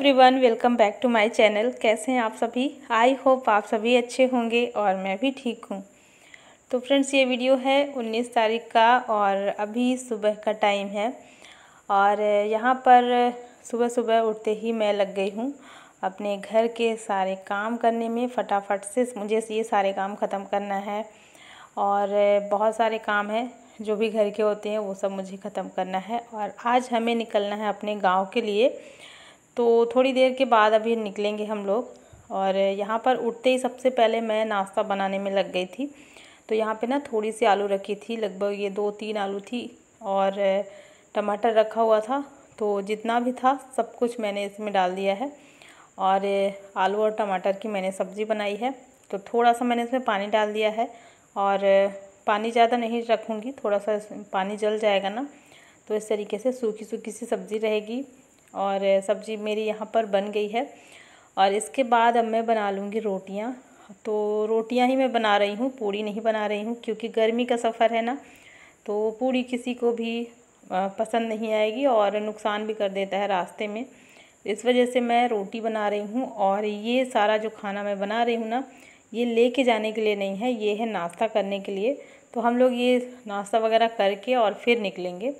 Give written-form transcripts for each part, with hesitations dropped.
Everyone, welcome back to my channel. कैसे हैं आप सभी? आई होप आप सभी अच्छे होंगे और मैं भी ठीक हूँ। तो फ्रेंड्स, ये वीडियो है 19 तारीख का और अभी सुबह का टाइम है। और यहाँ पर सुबह सुबह उठते ही मैं लग गई हूँ अपने घर के सारे काम करने में। फटाफट से मुझे ये सारे काम ख़त्म करना है और बहुत सारे काम हैं जो भी घर के होते हैं वो सब मुझे ख़त्म करना है। और आज हमें निकलना है अपने गांव के लिए, तो थोड़ी देर के बाद अभी निकलेंगे हम लोग। और यहाँ पर उठते ही सबसे पहले मैं नाश्ता बनाने में लग गई थी। तो यहाँ पे ना थोड़ी सी आलू रखी थी, लगभग ये 2-3 आलू थी और टमाटर रखा हुआ था। तो जितना भी था सब कुछ मैंने इसमें डाल दिया है और आलू और टमाटर की मैंने सब्ज़ी बनाई है। तो थोड़ा सा मैंने इसमें पानी डाल दिया है और पानी ज़्यादा नहीं रखूँगी, थोड़ा सा पानी जल जाएगा ना, तो इस तरीके से सूखी सूखी सी सब्ज़ी रहेगी। और सब्ज़ी मेरी यहाँ पर बन गई है। और इसके बाद अब मैं बना लूँगी रोटियाँ। तो रोटियाँ ही मैं बना रही हूँ, पूड़ी नहीं बना रही हूँ, क्योंकि गर्मी का सफ़र है ना, तो पूड़ी किसी को भी पसंद नहीं आएगी और नुकसान भी कर देता है रास्ते में। इस वजह से मैं रोटी बना रही हूँ। और ये सारा जो खाना मैं बना रही हूँ ना, ये लेके जाने के लिए नहीं है, ये है नाश्ता करने के लिए। तो हम लोग ये नाश्ता वगैरह करके और फिर निकलेंगे।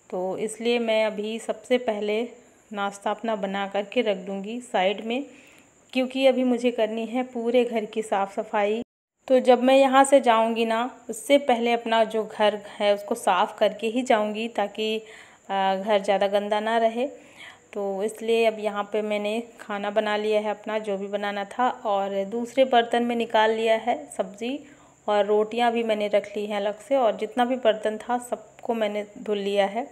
तो इसलिए मैं अभी सबसे पहले नाश्ता अपना बना करके रख दूँगी साइड में, क्योंकि अभी मुझे करनी है पूरे घर की साफ़ सफाई। तो जब मैं यहाँ से जाऊँगी ना, उससे पहले अपना जो घर है उसको साफ़ करके ही जाऊँगी, ताकि घर ज़्यादा गंदा ना रहे। तो इसलिए अब यहाँ पे मैंने खाना बना लिया है अपना, जो भी बनाना था, और दूसरे बर्तन में निकाल लिया है सब्ज़ी। और रोटियाँ भी मैंने रख ली हैं अलग से, और जितना भी बर्तन था सबको मैंने धुल लिया है।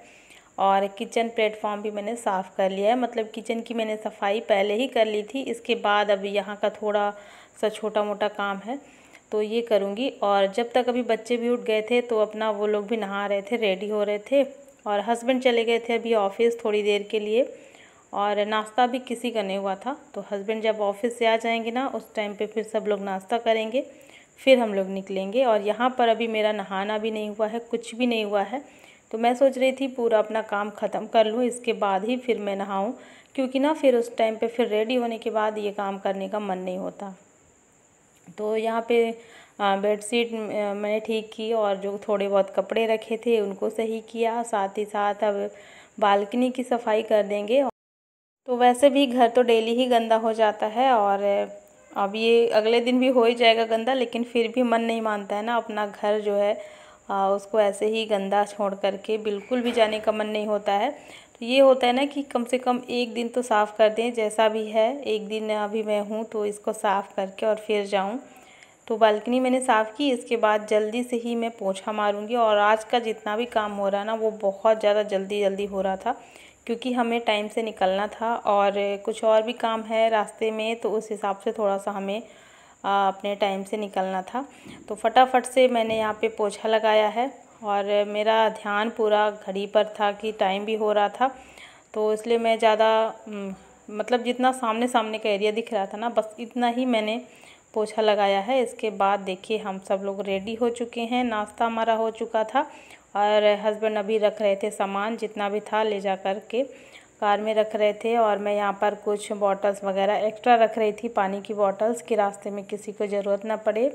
और किचन प्लेटफॉर्म भी मैंने साफ़ कर लिया है, मतलब किचन की मैंने सफाई पहले ही कर ली थी। इसके बाद अभी यहाँ का थोड़ा सा छोटा मोटा काम है तो ये करूँगी। और जब तक अभी बच्चे भी उठ गए थे तो अपना वो लोग भी नहा रहे थे, रेडी हो रहे थे। और हस्बैंड चले गए थे अभी ऑफिस थोड़ी देर के लिए, और नाश्ता भी किसी का नहीं हुआ था। तो हस्बैंड जब ऑफिस से आ जाएंगे ना, उस टाइम पे फिर सब लोग नाश्ता करेंगे, फिर हम लोग निकलेंगे। और यहाँ पर अभी मेरा नहाना भी नहीं हुआ है, कुछ भी नहीं हुआ है। तो मैं सोच रही थी पूरा अपना काम ख़त्म कर लूँ, इसके बाद ही फिर मैं नहाऊँ, क्योंकि ना फिर उस टाइम पे फिर रेडी होने के बाद ये काम करने का मन नहीं होता। तो यहाँ पे बेडशीट मैंने ठीक की, और जो थोड़े बहुत कपड़े रखे थे उनको सही किया। साथ ही साथ अब बालकनी की सफाई कर देंगे। तो वैसे भी घर तो डेली ही गंदा हो जाता है, और अब ये अगले दिन भी हो ही जाएगा गंदा, लेकिन फिर भी मन नहीं मानता है ना, अपना घर जो है उसको ऐसे ही गंदा छोड़ करके बिल्कुल भी जाने का मन नहीं होता है। तो ये होता है ना कि कम से कम एक दिन तो साफ़ कर दें, जैसा भी है। एक दिन अभी मैं हूँ तो इसको साफ़ करके और फिर जाऊँ। तो बालकनी मैंने साफ़ की, इसके बाद जल्दी से ही मैं पोछा मारूंगी। और आज का जितना भी काम हो रहा ना, वो बहुत ज़्यादा जल्दी जल्दी हो रहा था, क्योंकि हमें टाइम से निकलना था और कुछ और भी काम है रास्ते में, तो उस हिसाब से थोड़ा सा हमें अपने टाइम से निकलना था। तो फटाफट से मैंने यहाँ पे पोछा लगाया है, और मेरा ध्यान पूरा घड़ी पर था कि टाइम भी हो रहा था। तो इसलिए मैं ज़्यादा मतलब जितना सामने सामने का एरिया दिख रहा था ना, बस इतना ही मैंने पोछा लगाया है। इसके बाद देखिए हम सब लोग रेडी हो चुके हैं, नाश्ता हमारा हो चुका था, और हस्बैंड अभी रख रहे थे सामान, जितना भी था ले जा कर के कार में रख रहे थे। और मैं यहाँ पर कुछ बॉटल्स वगैरह एक्स्ट्रा रख रही थी, पानी की बॉटल्स, कि रास्ते में किसी को ज़रूरत ना पड़े।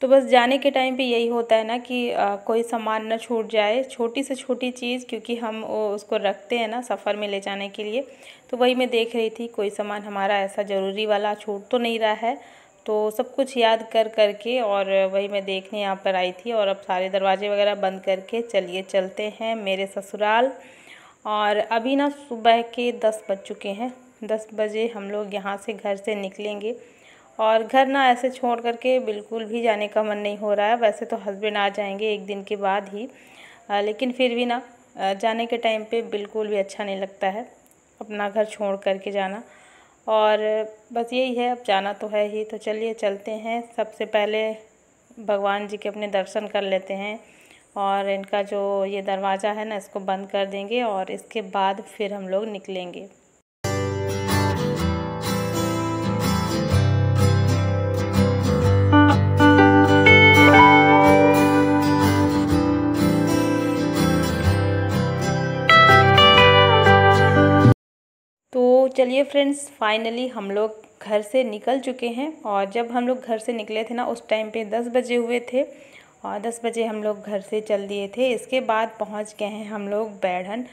तो बस जाने के टाइम पे यही होता है ना कि कोई सामान ना छूट जाए, छोटी से छोटी चीज़, क्योंकि हम उसको रखते हैं ना सफ़र में ले जाने के लिए। तो वही मैं देख रही थी, कोई सामान हमारा ऐसा ज़रूरी वाला छूट तो नहीं रहा है। तो सब कुछ याद कर करके और वही मैं देखने यहाँ पर आई थी। और अब सारे दरवाजे वगैरह बंद करके चलिए चलते हैं मेरे ससुराल। और अभी ना सुबह के 10 बज चुके हैं, 10 बजे हम लोग यहाँ से घर से निकलेंगे। और घर ना ऐसे छोड़ करके बिल्कुल भी जाने का मन नहीं हो रहा है। वैसे तो हस्बैंड आ जाएंगे एक दिन के बाद ही, लेकिन फिर भी ना जाने के टाइम पे बिल्कुल भी अच्छा नहीं लगता है अपना घर छोड़ करके जाना। और बस यही है, अब जाना तो है ही। तो चलिए चलते हैं। सबसे पहले भगवान जी के अपने दर्शन कर लेते हैं, और इनका जो ये दरवाज़ा है ना, इसको बंद कर देंगे, और इसके बाद फिर हम लोग निकलेंगे। तो चलिए फ्रेंड्स, फाइनली हम लोग घर से निकल चुके हैं। और जब हम लोग घर से निकले थे ना, उस टाइम पे 10 बजे हुए थे और 10 बजे हम लोग घर से चल दिए थे। इसके बाद पहुंच गए हैं हम लोग बैढ़न।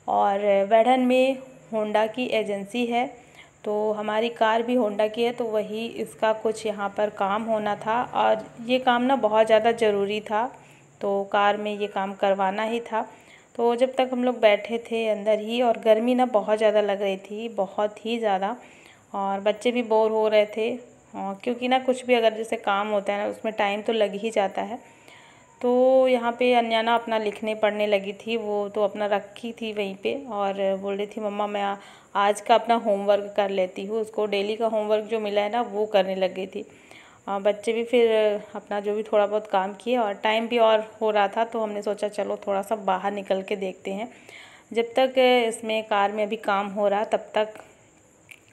और बैढ़न में होंडा की एजेंसी है, तो हमारी कार भी होंडा की है, तो वही इसका कुछ यहाँ पर काम होना था। और ये काम ना बहुत ज़्यादा ज़रूरी था, तो कार में ये काम करवाना ही था। तो जब तक हम लोग बैठे थे अंदर ही, और गर्मी ना बहुत ज़्यादा लग रही थी, बहुत ही ज़्यादा। और बच्चे भी बोर हो रहे थे, क्योंकि ना कुछ भी अगर जैसे काम होता है ना, उसमें टाइम तो लग ही जाता है। तो यहाँ पे अन्याना अपना लिखने पढ़ने लगी थी, वो तो अपना रखी थी वहीं पे और बोल रही थी मम्मा मैं आज का अपना होमवर्क कर लेती हूँ। उसको डेली का होमवर्क जो मिला है ना, वो करने लग गई थी। बच्चे भी फिर अपना जो भी थोड़ा बहुत काम किए, और टाइम भी और हो रहा था, तो हमने सोचा चलो थोड़ा सा बाहर निकल के देखते हैं। जब तक इसमें कार में अभी काम हो रहा, तब तक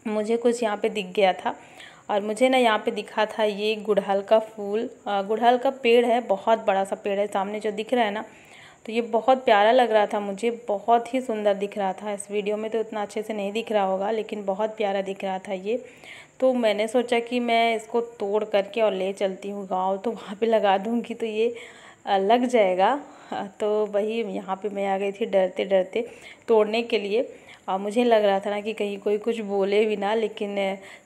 मुझे कुछ यहाँ पे दिख गया था। और मुझे ना यहाँ पे दिखा था ये गुड़हल का फूल, गुड़हल का पेड़ है, बहुत बड़ा सा पेड़ है सामने जो दिख रहा है ना। तो ये बहुत प्यारा लग रहा था मुझे, बहुत ही सुंदर दिख रहा था। इस वीडियो में तो इतना अच्छे से नहीं दिख रहा होगा, लेकिन बहुत प्यारा दिख रहा था ये। तो मैंने सोचा कि मैं इसको तोड़ करके और ले चलती हूँ गाँव, तो वहाँ पे लगा दूँगी तो ये लग जाएगा। तो वही यहाँ पे मैं आ गई थी डरते डरते तोड़ने के लिए। और मुझे लग रहा था ना कि कहीं कोई कुछ बोले भी ना, लेकिन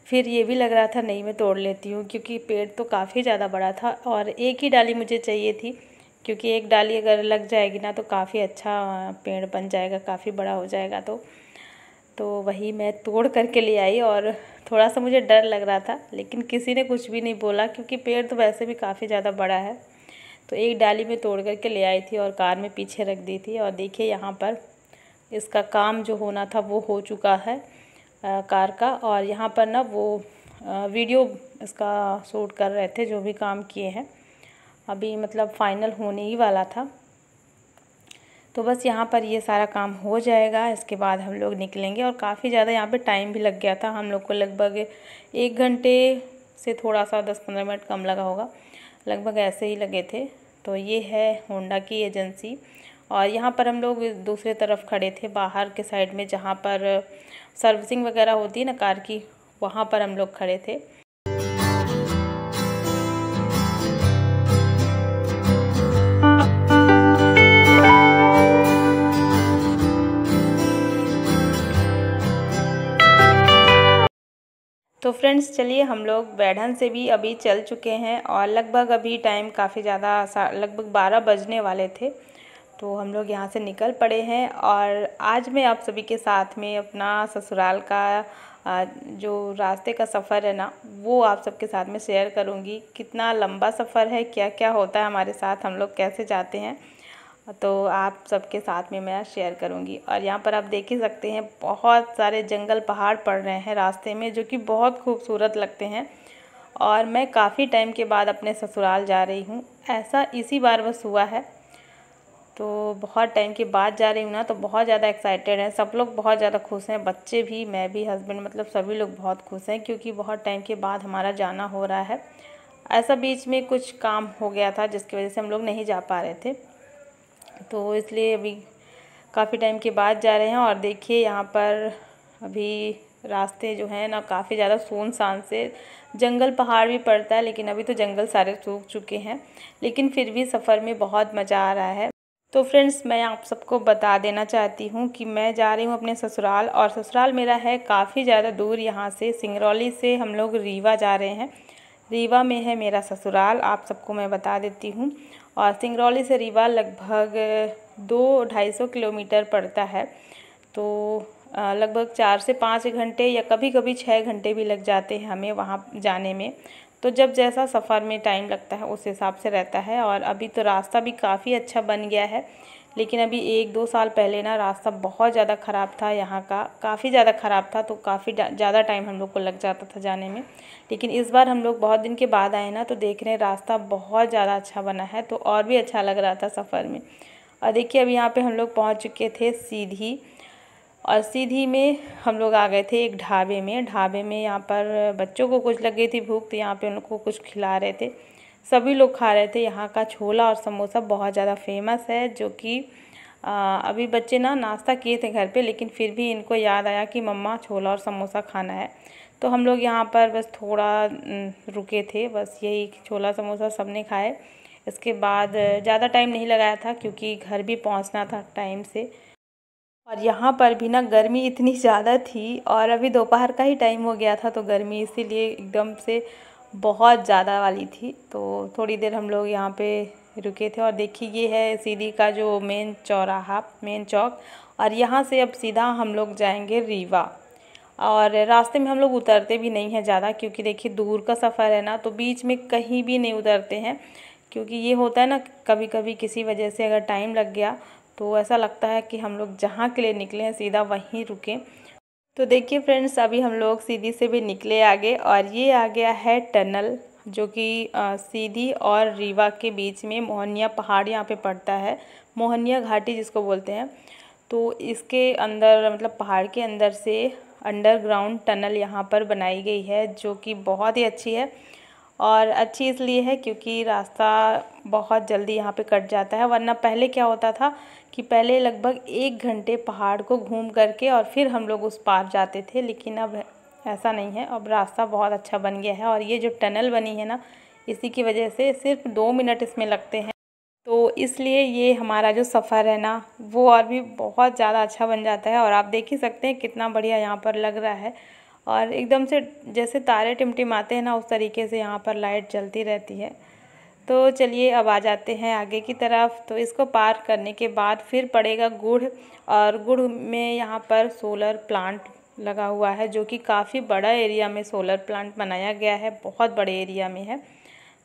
फिर ये भी लग रहा था नहीं मैं तोड़ लेती हूँ, क्योंकि पेड़ तो काफ़ी ज़्यादा बड़ा था और एक ही डाली मुझे चाहिए थी। क्योंकि एक डाली अगर लग जाएगी ना, तो काफ़ी अच्छा पेड़ बन जाएगा, काफ़ी बड़ा हो जाएगा। तो वही मैं तोड़ करके ले आई। और थोड़ा सा मुझे डर लग रहा था, लेकिन किसी ने कुछ भी नहीं बोला, क्योंकि पेड़ तो वैसे भी काफ़ी ज़्यादा बड़ा है। तो एक डाली में तोड़ करके ले आई थी और कार में पीछे रख दी थी। और देखिए यहाँ पर इसका काम जो होना था वो हो चुका है कार का। और यहाँ पर ना वो वीडियो इसका शूट कर रहे थे, जो भी काम किए हैं। अभी मतलब फाइनल होने ही वाला था। तो बस यहाँ पर ये सारा काम हो जाएगा, इसके बाद हम लोग निकलेंगे। और काफ़ी ज़्यादा यहाँ पे टाइम भी लग गया था हम लोग को, लगभग 1 घंटे से थोड़ा सा 10-15 मिनट कम लगा होगा, लगभग ऐसे ही लगे थे। तो ये है होंडा की एजेंसी। और यहाँ पर हम लोग दूसरे तरफ खड़े थे, बाहर के साइड में, जहाँ पर सर्विसिंग वगैरह होती है ना कार की, वहाँ पर हम लोग खड़े थे। तो फ्रेंड्स चलिए, हम लोग बैढ़न से भी अभी चल चुके हैं और लगभग अभी टाइम काफ़ी ज़्यादा, लगभग 12 बजने वाले थे। तो हम लोग यहाँ से निकल पड़े हैं। और आज मैं आप सभी के साथ में अपना ससुराल का जो रास्ते का सफ़र है ना, वो आप सबके साथ में शेयर करूँगी। कितना लंबा सफ़र है, क्या क्या होता है हमारे साथ, हम लोग कैसे जाते हैं, तो आप सबके साथ में मैं शेयर करूंगी। और यहाँ पर आप देख ही सकते हैं, बहुत सारे जंगल पहाड़ पड़ रहे हैं रास्ते में, जो कि बहुत खूबसूरत लगते हैं। और मैं काफ़ी टाइम के बाद अपने ससुराल जा रही हूँ, ऐसा इसी बार बस हुआ है। तो बहुत टाइम के बाद जा रही हूँ ना, तो बहुत ज़्यादा एक्साइटेड हैं सब लोग, बहुत ज़्यादा खुश हैं, बच्चे भी, मैं भी, हस्बैंड, मतलब सभी लोग बहुत खुश हैं, क्योंकि बहुत टाइम के बाद हमारा जाना हो रहा है। ऐसा बीच में कुछ काम हो गया था जिसकी वजह से हम लोग नहीं जा पा रहे थे, तो इसलिए अभी काफ़ी टाइम के बाद जा रहे हैं। और देखिए यहाँ पर अभी रास्ते जो हैं ना, काफ़ी ज़्यादा सुनसान से, जंगल पहाड़ भी पड़ता है, लेकिन अभी तो जंगल सारे सूख चुके हैं, लेकिन फिर भी सफ़र में बहुत मज़ा आ रहा है। तो फ्रेंड्स मैं आप सबको बता देना चाहती हूँ कि मैं जा रही हूँ अपने ससुराल, और ससुराल मेरा है काफ़ी ज़्यादा दूर, यहाँ से सिंगरौली से हम लोग रीवा जा रहे हैं। रीवा में है मेरा ससुराल, आप सबको मैं बता देती हूँ। और सिंगरौली से रीवा लगभग 200-250 किलोमीटर पड़ता है। तो लगभग 4 से 5 घंटे या कभी कभी 6 घंटे भी लग जाते हैं हमें वहाँ जाने में। तो जब जैसा सफ़र में टाइम लगता है उस हिसाब से रहता है। और अभी तो रास्ता भी काफ़ी अच्छा बन गया है, लेकिन अभी 1-2 साल पहले ना रास्ता बहुत ज़्यादा ख़राब था, यहाँ का काफ़ी ज़्यादा ख़राब था, तो काफ़ी ज़्यादा टाइम हम लोग को लग जाता था जाने में। लेकिन इस बार हम लोग बहुत दिन के बाद आए ना, तो देख रहे हैं रास्ता बहुत ज़्यादा अच्छा बना है, तो और भी अच्छा लग रहा था सफ़र में। और देखिए अभी यहाँ पे हम लोग पहुँच चुके थे सीधी, और सीधी में हम लोग आ गए थे एक ढाबे में। यहाँ पर बच्चों को कुछ लग गई थी भूख, तो यहाँ पे उनको कुछ खिला रहे थे, सभी लोग खा रहे थे। यहाँ का छोला और समोसा बहुत ज़्यादा फेमस है, जो कि अभी बच्चे ना नाश्ता किए थे घर पे, लेकिन फिर भी इनको याद आया कि मम्मा छोला और समोसा खाना है। तो हम लोग यहाँ पर बस थोड़ा रुके थे, बस यही छोला समोसा सबने खाए। इसके बाद ज़्यादा टाइम नहीं लगाया था क्योंकि घर भी पहुँचना था टाइम से। और यहाँ पर भी ना गर्मी इतनी ज़्यादा थी और अभी दोपहर का ही टाइम हो गया था, तो गर्मी इसीलिए एकदम से बहुत ज़्यादा वाली थी। तो थोड़ी देर हम लोग यहाँ पे रुके थे। और देखिए ये है सीधी का जो मेन चौराहा, मेन चौक। और यहाँ से अब सीधा हम लोग जाएंगे रीवा। और रास्ते में हम लोग उतरते भी नहीं हैं ज़्यादा, क्योंकि देखिए दूर का सफ़र है ना, तो बीच में कहीं भी नहीं उतरते हैं। क्योंकि ये होता है ना, कभी कभी किसी वजह से अगर टाइम लग गया तो ऐसा लगता है कि हम लोग जहाँ के लिए निकले हैं सीधा वहीं रुकें। तो देखिए फ्रेंड्स, अभी हम लोग सीधी से भी निकले आगे, और ये आ गया है टनल, जो कि सीधी और रीवा के बीच में मोहनिया पहाड़ यहाँ पे पड़ता है, मोहनिया घाटी जिसको बोलते हैं। तो इसके अंदर मतलब पहाड़ के अंदर से अंडरग्राउंड टनल यहाँ पर बनाई गई है, जो कि बहुत ही अच्छी है। और अच्छी इसलिए है क्योंकि रास्ता बहुत जल्दी यहाँ पे कट जाता है, वरना पहले क्या होता था कि पहले लगभग 1 घंटे पहाड़ को घूम करके और फिर हम लोग उस पार जाते थे। लेकिन अब ऐसा नहीं है, अब रास्ता बहुत अच्छा बन गया है। और ये जो टनल बनी है ना, इसी की वजह से सिर्फ 2 मिनट इसमें लगते हैं। तो इसलिए ये हमारा जो सफ़र है ना, वो और भी बहुत ज़्यादा अच्छा बन जाता है। और आप देख ही सकते हैं कितना बढ़िया यहाँ पर लग रहा है। और एकदम से जैसे तारे टिमटिमाते हैं ना, उस तरीके से यहाँ पर लाइट जलती रहती है। तो चलिए अब आ जाते हैं आगे की तरफ। तो इसको पार करने के बाद फिर पड़ेगा गुड़, और गुड़ में यहाँ पर सोलर प्लांट लगा हुआ है, जो कि काफ़ी बड़ा एरिया में सोलर प्लांट बनाया गया है, बहुत बड़े एरिया में है।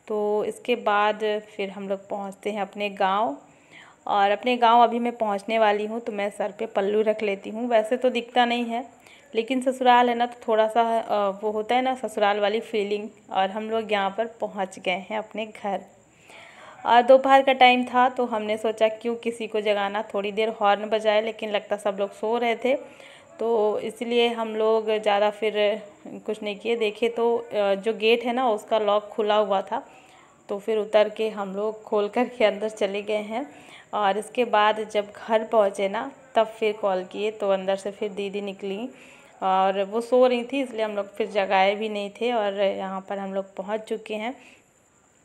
तो इसके बाद फिर हम लोग पहुँचते हैं अपने गाँव। और अपने गांव अभी मैं पहुंचने वाली हूं, तो मैं सर पे पल्लू रख लेती हूं। वैसे तो दिखता नहीं है, लेकिन ससुराल है ना, तो थोड़ा सा वो होता है ना ससुराल वाली फीलिंग। और हम लोग यहाँ पर पहुंच गए हैं अपने घर। और दोपहर का टाइम था, तो हमने सोचा क्यों किसी को जगाना, थोड़ी देर हॉर्न बजाए, लेकिन लगता सब लोग सो रहे थे। तो इसलिए हम लोग ज़्यादा फिर कुछ नहीं किए। देखे तो जो गेट है ना, उसका लॉक खुला हुआ था। तो फिर उतर के हम लोग खोल कर के अंदर चले गए हैं। और इसके बाद जब घर पहुँचे ना, तब फिर कॉल किए, तो अंदर से फिर दीदी निकली और वो सो रही थी, इसलिए हम लोग फिर जगाए भी नहीं थे। और यहाँ पर हम लोग पहुँच चुके हैं।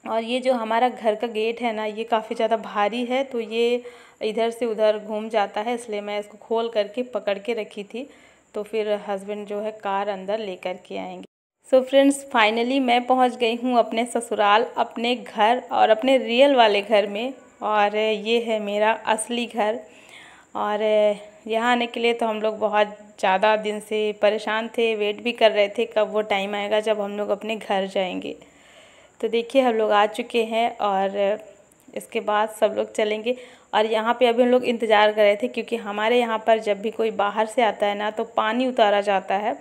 और ये जो हमारा घर का गेट है ना, ये काफ़ी ज़्यादा भारी है, तो ये इधर से उधर घूम जाता है, इसलिए मैं इसको खोल करके पकड़ के रखी थी। तो फिर हस्बैंड जो है कार अंदर लेकर के आएंगे। सो फ्रेंड्स, फाइनली मैं पहुंच गई हूं अपने ससुराल, अपने घर, और अपने रियल वाले घर में। और ये है मेरा असली घर। और यहाँ आने के लिए तो हम लोग बहुत ज़्यादा दिन से परेशान थे, वेट भी कर रहे थे कब वो टाइम आएगा जब हम लोग अपने घर जाएंगे। तो देखिए हम लोग आ चुके हैं, और इसके बाद सब लोग चलेंगे। और यहाँ पे अभी हम लोग इंतज़ार कर रहे थे, क्योंकि हमारे यहाँ पर जब भी कोई बाहर से आता है ना, तो पानी उतारा जाता है,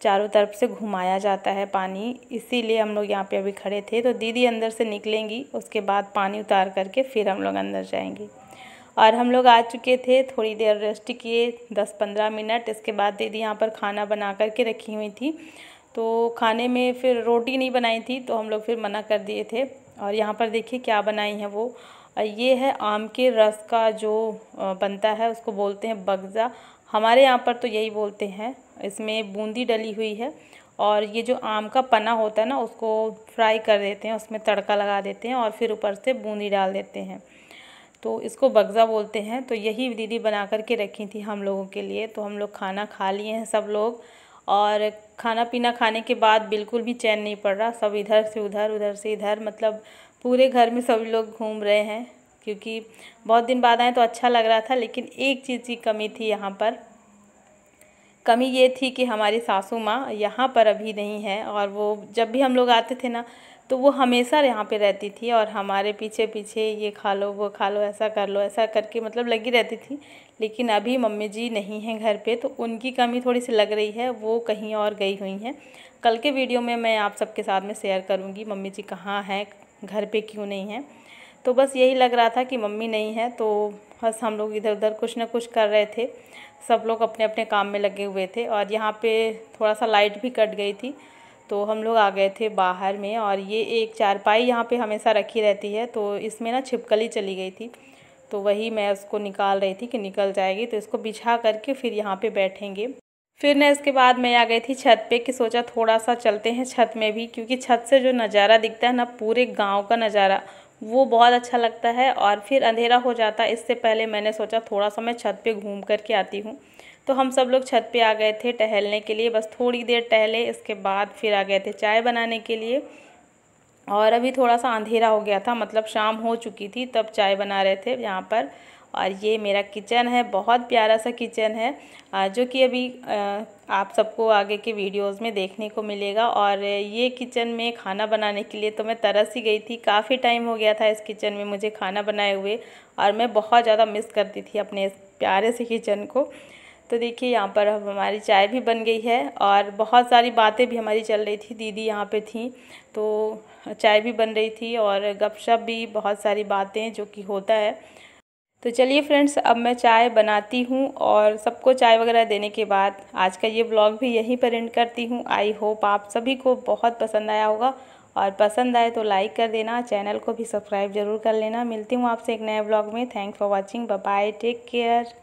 चारों तरफ से घुमाया जाता है पानी। इसीलिए हम लोग यहाँ पे अभी खड़े थे। तो दीदी अंदर से निकलेंगी, उसके बाद पानी उतार करके फिर हम लोग अंदर जाएंगे। और हम लोग आ चुके थे, थोड़ी देर रेस्ट किए, 10-15 मिनट। इसके बाद दीदी यहाँ पर खाना बना करके रखी हुई थी। तो खाने में फिर रोटी नहीं बनाई थी, तो हम लोग फिर मना कर दिए थे। और यहाँ पर देखिए क्या बनाई है वो, ये है आम के रस का जो बनता है, उसको बोलते हैं बगजा, हमारे यहाँ पर तो यही बोलते हैं। इसमें बूंदी डली हुई है, और ये जो आम का पन्ना होता है ना, उसको फ्राई कर देते हैं, उसमें तड़का लगा देते हैं, और फिर ऊपर से बूंदी डाल देते हैं, तो इसको बगजा बोलते हैं। तो यही दीदी बना कर के रखी थी हम लोगों के लिए। तो हम लोग खाना खा लिए हैं सब लोग, और खाना पीना खाने के बाद बिल्कुल भी चैन नहीं पड़ रहा, सब इधर से उधर, उधर से इधर, मतलब पूरे घर में सभी लोग घूम रहे हैं, क्योंकि बहुत दिन बाद आए तो अच्छा लग रहा था। लेकिन एक चीज़ की कमी थी यहाँ पर, कमी ये थी कि हमारी सासू माँ यहाँ पर अभी नहीं है। और वो जब भी हम लोग आते थे ना, तो वो हमेशा यहाँ पे रहती थी, और हमारे पीछे पीछे ये खा लो, वो खा लो, ऐसा कर लो, ऐसा करके मतलब लगी रहती थी। लेकिन अभी मम्मी जी नहीं हैं घर पे, तो उनकी कमी थोड़ी सी लग रही है, वो कहीं और गई हुई हैं। कल के वीडियो में मैं आप सबके साथ में शेयर करूँगी मम्मी जी कहाँ हैं, घर पर क्यों नहीं हैं। तो बस यही लग रहा था कि मम्मी नहीं है, तो बस हम लोग इधर उधर कुछ ना कुछ कर रहे थे, सब लोग अपने अपने काम में लगे हुए थे। और यहाँ पे थोड़ा सा लाइट भी कट गई थी, तो हम लोग आ गए थे बाहर में। और ये एक चारपाई यहाँ पे हमेशा रखी रहती है, तो इसमें ना छिपकली चली गई थी, तो वही मैं उसको निकाल रही थी कि निकल जाएगी, तो इसको बिछा करके फिर यहाँ पे बैठेंगे। फिर ना इसके बाद मैं आ गई थी छत पे कि सोचा थोड़ा सा चलते हैं छत में भी, क्योंकि छत से जो नज़ारा दिखता है ना, पूरे गांव का नज़ारा, वो बहुत अच्छा लगता है। और फिर अंधेरा हो जाता है, इससे पहले मैंने सोचा थोड़ा सा मैं छत पे घूम कर के आती हूँ। तो हम सब लोग छत पे आ गए थे टहलने के लिए, बस थोड़ी देर टहले, इसके बाद फिर आ गए थे चाय बनाने के लिए। और अभी थोड़ा सा अंधेरा हो गया था, मतलब शाम हो चुकी थी, तब चाय बना रहे थे यहाँ पर। और ये मेरा किचन है, बहुत प्यारा सा किचन है, जो कि अभी आप सबको आगे के वीडियोस में देखने को मिलेगा। और ये किचन में खाना बनाने के लिए तो मैं तरस ही गई थी, काफ़ी टाइम हो गया था इस किचन में मुझे खाना बनाए हुए, और मैं बहुत ज़्यादा मिस करती थी अपने इस प्यारे से किचन को। तो देखिए यहाँ पर अब हमारी चाय भी बन गई है, और बहुत सारी बातें भी हमारी चल रही थी, दीदी यहाँ पे थी तो चाय भी बन रही थी और गपशप भी, बहुत सारी बातें जो कि होता है। तो चलिए फ्रेंड्स, अब मैं चाय बनाती हूँ और सबको चाय वगैरह देने के बाद आज का ये व्लॉग भी यहीं पर एंड करती हूँ। आई होप आप सभी को बहुत पसंद आया होगा, और पसंद आए तो लाइक कर देना, चैनल को भी सब्सक्राइब ज़रूर कर लेना। मिलती हूँ आपसे एक नए व्लॉग में। Thanks for watching, bye bye, take care.